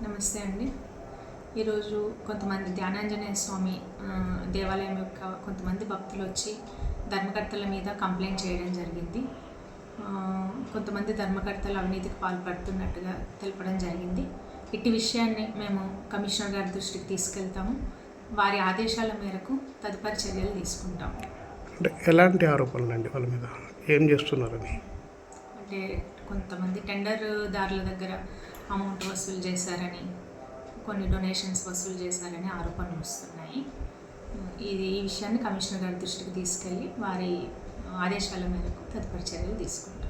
నమస్తే అండి. ఈరోజు కొంతమంది ధ్యానాంజనేయ స్వామి దేవాలయం యొక్క కొంతమంది భక్తులు వచ్చి ధర్మకర్తల మీద కంప్లైంట్ చేయడం జరిగింది. కొంతమంది ధర్మకర్తలు అవినీతికి పాల్పడుతున్నట్టుగా తెలపడం జరిగింది. ఇట్టి విషయాన్ని మేము కమిషనర్ గారి దృష్టికి తీసుకెళ్తాము. వారి ఆదేశాల మేరకు తదుపరి చర్యలు తీసుకుంటాము. అంటే ఎలాంటి ఆరోపణలు అండి వాళ్ళ మీద? ఏం చేస్తున్నారని? అంటే కొంతమంది టెండర్దారుల దగ్గర అమౌంట్ వసూలు చేశారని, కొన్ని డొనేషన్స్ వసూలు చేశారని ఆరోపణలు వస్తున్నాయి. ఈ విషయాన్ని కమిషనర్ గారి దృష్టికి తీసుకెళ్ళి వారి ఆదేశాల మేరకు తదుపరి చర్యలు తీసుకుంటాం.